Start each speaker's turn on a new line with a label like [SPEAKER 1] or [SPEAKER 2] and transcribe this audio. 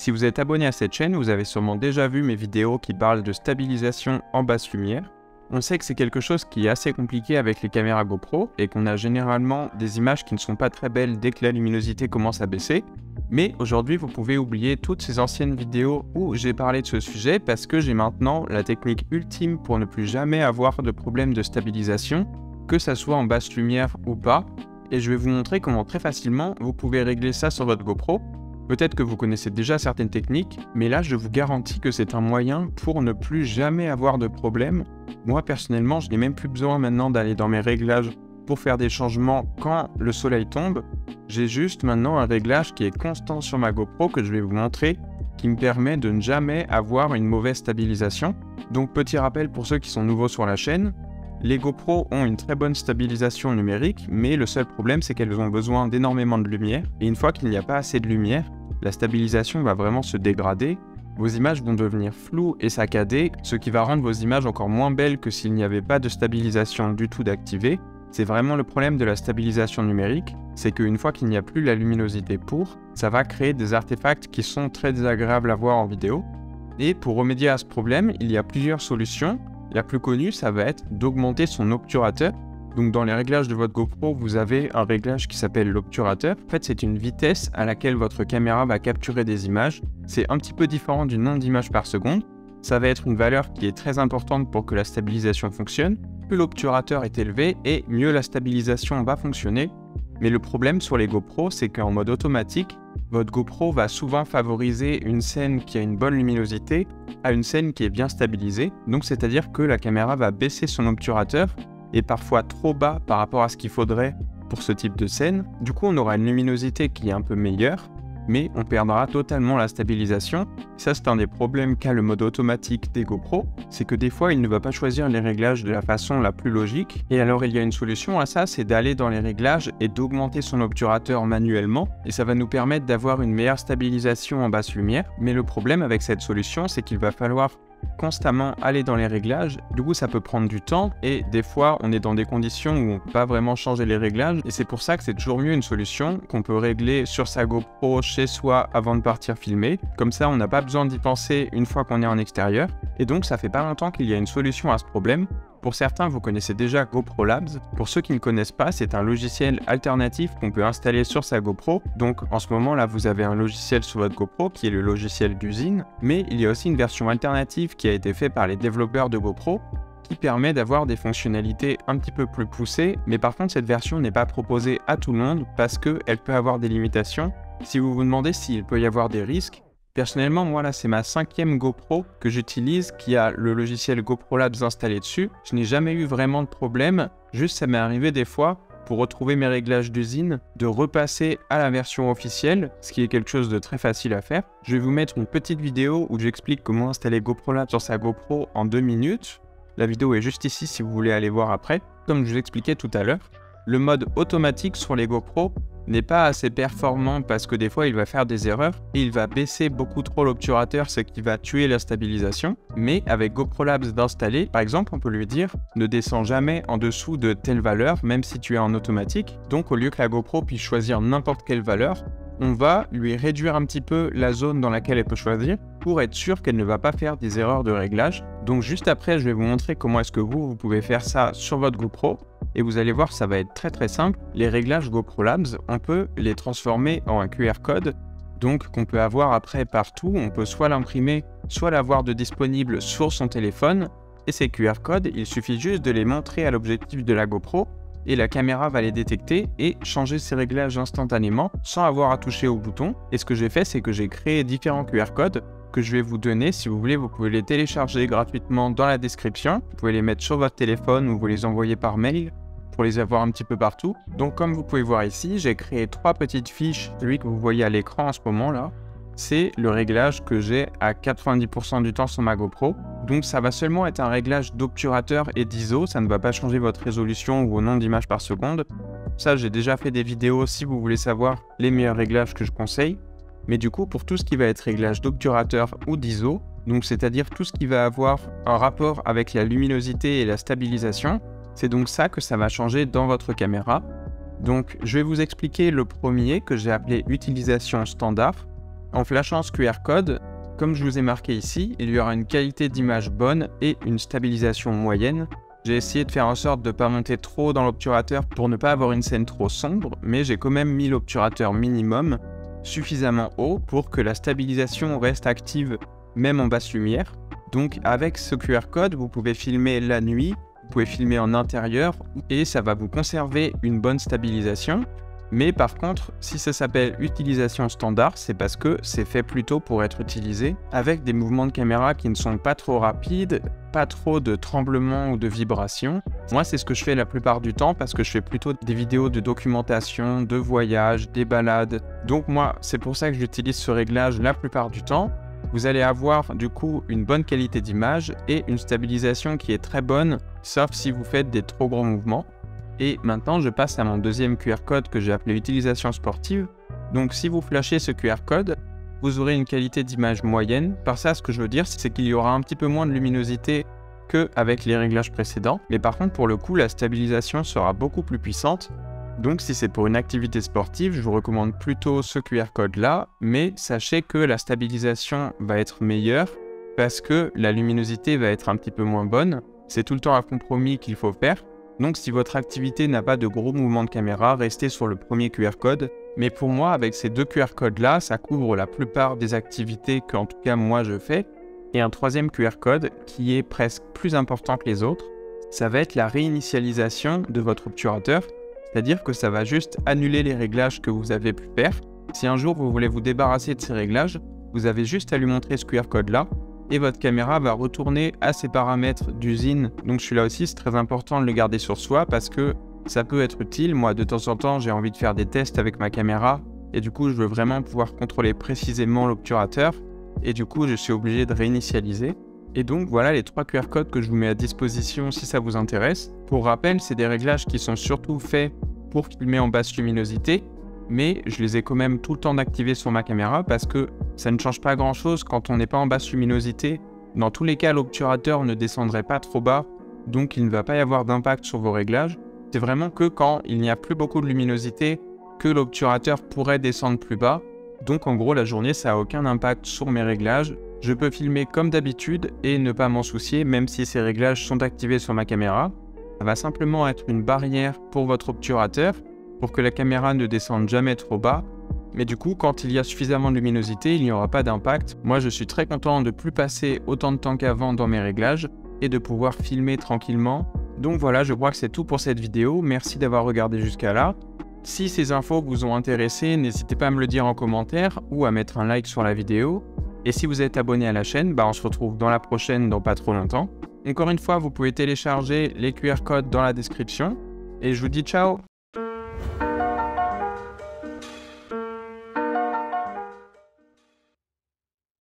[SPEAKER 1] Si vous êtes abonné à cette chaîne, vous avez sûrement déjà vu mes vidéos qui parlent de stabilisation en basse lumière. On sait que c'est quelque chose qui est assez compliqué avec les caméras GoPro et qu'on a généralement des images qui ne sont pas très belles dès que la luminosité commence à baisser. Mais aujourd'hui, vous pouvez oublier toutes ces anciennes vidéos où j'ai parlé de ce sujet parce que j'ai maintenant la technique ultime pour ne plus jamais avoir de problème de stabilisation, que ça soit en basse lumière ou pas. Et je vais vous montrer comment très facilement vous pouvez régler ça sur votre GoPro. Peut-être que vous connaissez déjà certaines techniques, mais là je vous garantis que c'est un moyen pour ne plus jamais avoir de problème. Moi personnellement, je n'ai même plus besoin maintenant d'aller dans mes réglages pour faire des changements quand le soleil tombe. J'ai juste maintenant un réglage qui est constant sur ma GoPro que je vais vous montrer, qui me permet de ne jamais avoir une mauvaise stabilisation. Donc petit rappel pour ceux qui sont nouveaux sur la chaîne, les GoPro ont une très bonne stabilisation numérique, mais le seul problème c'est qu'elles ont besoin d'énormément de lumière, et une fois qu'il n'y a pas assez de lumière, la stabilisation va vraiment se dégrader, vos images vont devenir floues et saccadées, ce qui va rendre vos images encore moins belles que s'il n'y avait pas de stabilisation du tout d'activée. C'est vraiment le problème de la stabilisation numérique, c'est qu'une fois qu'il n'y a plus la luminosité pour, ça va créer des artefacts qui sont très désagréables à voir en vidéo. Et pour remédier à ce problème, il y a plusieurs solutions. La plus connue, ça va être d'augmenter son obturateur. Donc dans les réglages de votre GoPro, vous avez un réglage qui s'appelle l'obturateur. En fait, c'est une vitesse à laquelle votre caméra va capturer des images. C'est un petit peu différent du nombre d'images par seconde. Ça va être une valeur qui est très importante pour que la stabilisation fonctionne. Plus l'obturateur est élevé et mieux la stabilisation va fonctionner. Mais le problème sur les GoPro, c'est qu'en mode automatique, votre GoPro va souvent favoriser une scène qui a une bonne luminosité à une scène qui est bien stabilisée. Donc c'est-à-dire que la caméra va baisser son obturateur et parfois trop bas par rapport à ce qu'il faudrait pour ce type de scène. Du coup, on aura une luminosité qui est un peu meilleure, mais on perdra totalement la stabilisation. Ça, c'est un des problèmes qu'a le mode automatique des GoPro, c'est que des fois, il ne va pas choisir les réglages de la façon la plus logique. Et alors, il y a une solution à ça, c'est d'aller dans les réglages et d'augmenter son obturateur manuellement. Et ça va nous permettre d'avoir une meilleure stabilisation en basse lumière. Mais le problème avec cette solution, c'est qu'il va falloir constamment aller dans les réglages, du coup ça peut prendre du temps et des fois on est dans des conditions où on peut pas vraiment changer les réglages et c'est pour ça que c'est toujours mieux une solution qu'on peut régler sur sa GoPro chez soi avant de partir filmer, comme ça on n'a pas besoin d'y penser une fois qu'on est en extérieur et donc ça fait pas longtemps qu'il y a une solution à ce problème. Pour certains, vous connaissez déjà GoPro Labs. Pour ceux qui ne connaissent pas, c'est un logiciel alternatif qu'on peut installer sur sa GoPro. Donc en ce moment là, vous avez un logiciel sur votre GoPro qui est le logiciel d'usine. Mais il y a aussi une version alternative qui a été faite par les développeurs de GoPro qui permet d'avoir des fonctionnalités un petit peu plus poussées. Mais par contre, cette version n'est pas proposée à tout le monde parce qu'elle peut avoir des limitations. Si vous vous demandez s'il peut y avoir des risques, personnellement, moi là, c'est ma 5e GoPro que j'utilise qui a le logiciel GoPro Labs installé dessus. Je n'ai jamais eu vraiment de problème, juste ça m'est arrivé des fois, pour retrouver mes réglages d'usine, de repasser à la version officielle, ce qui est quelque chose de très facile à faire. Je vais vous mettre une petite vidéo où j'explique comment installer GoPro Labs sur sa GoPro en 2 minutes. La vidéo est juste ici si vous voulez aller voir après. Comme je vous expliquais tout à l'heure, le mode automatique sur les GoPro n'est pas assez performant parce que des fois il va faire des erreurs et il va baisser beaucoup trop l'obturateur, ce qui va tuer la stabilisation. Mais avec GoPro Labs d'installer, par exemple, on peut lui dire ne descends jamais en dessous de telle valeur, même si tu es en automatique. Donc au lieu que la GoPro puisse choisir n'importe quelle valeur, on va lui réduire un petit peu la zone dans laquelle elle peut choisir pour être sûr qu'elle ne va pas faire des erreurs de réglage. Donc juste après, je vais vous montrer comment est-ce que vous pouvez faire ça sur votre GoPro. Et vous allez voir, ça va être très simple. Les réglages GoPro Labs, on peut les transformer en un QR code, donc qu'on peut avoir après partout. On peut soit l'imprimer, soit l'avoir de disponible sur son téléphone. Et ces QR codes, il suffit juste de les montrer à l'objectif de la GoPro et la caméra va les détecter et changer ses réglages instantanément sans avoir à toucher au bouton. Et ce que j'ai fait, c'est que j'ai créé différents QR codes que je vais vous donner. Si vous voulez, vous pouvez les télécharger gratuitement dans la description. Vous pouvez les mettre sur votre téléphone ou vous les envoyer par mail pour les avoir un petit peu partout. Donc comme vous pouvez voir ici, j'ai créé 3 petites fiches. Celui que vous voyez à l'écran en ce moment là, c'est le réglage que j'ai à 90% du temps sur ma GoPro. Donc ça va seulement être un réglage d'obturateur et d'ISO, ça ne va pas changer votre résolution ou au nombre d'images par seconde. Ça, j'ai déjà fait des vidéos si vous voulez savoir les meilleurs réglages que je conseille. Mais du coup, pour tout ce qui va être réglage d'obturateur ou d'ISO, donc c'est-à-dire tout ce qui va avoir un rapport avec la luminosité et la stabilisation, c'est donc ça que ça va changer dans votre caméra. Donc je vais vous expliquer le premier que j'ai appelé utilisation standard. En flashant ce QR code, comme je vous ai marqué ici, il y aura une qualité d'image bonne et une stabilisation moyenne. J'ai essayé de faire en sorte de ne pas monter trop dans l'obturateur pour ne pas avoir une scène trop sombre, mais j'ai quand même mis l'obturateur minimum suffisamment haut pour que la stabilisation reste active même en basse lumière. Donc avec ce QR code, vous pouvez filmer la nuit, vous pouvez filmer en intérieur et ça va vous conserver une bonne stabilisation. Mais par contre, si ça s'appelle utilisation standard, c'est parce que c'est fait plutôt pour être utilisé avec des mouvements de caméra qui ne sont pas trop rapides, pas trop de tremblements ou de vibrations. Moi, c'est ce que je fais la plupart du temps parce que je fais plutôt des vidéos de documentation, de voyage, des balades. Donc moi, c'est pour ça que j'utilise ce réglage la plupart du temps. Vous allez avoir du coup une bonne qualité d'image et une stabilisation qui est très bonne, sauf si vous faites des trop gros mouvements. Et maintenant, je passe à mon deuxième QR code que j'ai appelé utilisation sportive. Donc si vous flashez ce QR code, vous aurez une qualité d'image moyenne. Par ça, ce que je veux dire, c'est qu'il y aura un petit peu moins de luminosité qu'avec les réglages précédents. Mais par contre, pour le coup, la stabilisation sera beaucoup plus puissante. Donc si c'est pour une activité sportive, je vous recommande plutôt ce QR code-là. Mais sachez que la stabilisation va être meilleure parce que la luminosité va être un petit peu moins bonne. C'est tout le temps un compromis qu'il faut faire. Donc si votre activité n'a pas de gros mouvements de caméra, restez sur le premier QR code. Mais pour moi, avec ces deux QR codes-là, ça couvre la plupart des activités qu'en tout cas moi je fais. Et un troisième QR code qui est presque plus important que les autres, ça va être la réinitialisation de votre obturateur. C'est-à-dire que ça va juste annuler les réglages que vous avez pu faire. Si un jour vous voulez vous débarrasser de ces réglages, vous avez juste à lui montrer ce QR code-là. Et votre caméra va retourner à ses paramètres d'usine. Donc celui-là aussi, c'est très important de le garder sur soi parce que ça peut être utile. Moi, de temps en temps, j'ai envie de faire des tests avec ma caméra et du coup, je veux vraiment pouvoir contrôler précisément l'obturateur et du coup, je suis obligé de réinitialiser. Et donc, voilà les 3 QR codes que je vous mets à disposition si ça vous intéresse. Pour rappel, c'est des réglages qui sont surtout faits pour filmer en basse luminosité, mais je les ai quand même tout le temps d'activer sur ma caméra parce que ça ne change pas grand chose quand on n'est pas en basse luminosité. Dans tous les cas, l'obturateur ne descendrait pas trop bas, donc il ne va pas y avoir d'impact sur vos réglages. C'est vraiment que quand il n'y a plus beaucoup de luminosité que l'obturateur pourrait descendre plus bas. Donc en gros, la journée, ça n'a aucun impact sur mes réglages. Je peux filmer comme d'habitude et ne pas m'en soucier, même si ces réglages sont activés sur ma caméra. Ça va simplement être une barrière pour votre obturateur, pour que la caméra ne descende jamais trop bas. Mais du coup, quand il y a suffisamment de luminosité, il n'y aura pas d'impact. Moi, je suis très content de ne plus passer autant de temps qu'avant dans mes réglages et de pouvoir filmer tranquillement. Donc voilà, je crois que c'est tout pour cette vidéo. Merci d'avoir regardé jusqu'à là. Si ces infos vous ont intéressé, n'hésitez pas à me le dire en commentaire ou à mettre un like sur la vidéo. Et si vous êtes abonné à la chaîne, on se retrouve dans la prochaine dans pas trop longtemps. Encore une fois, vous pouvez télécharger les QR codes dans la description. Et je vous dis ciao!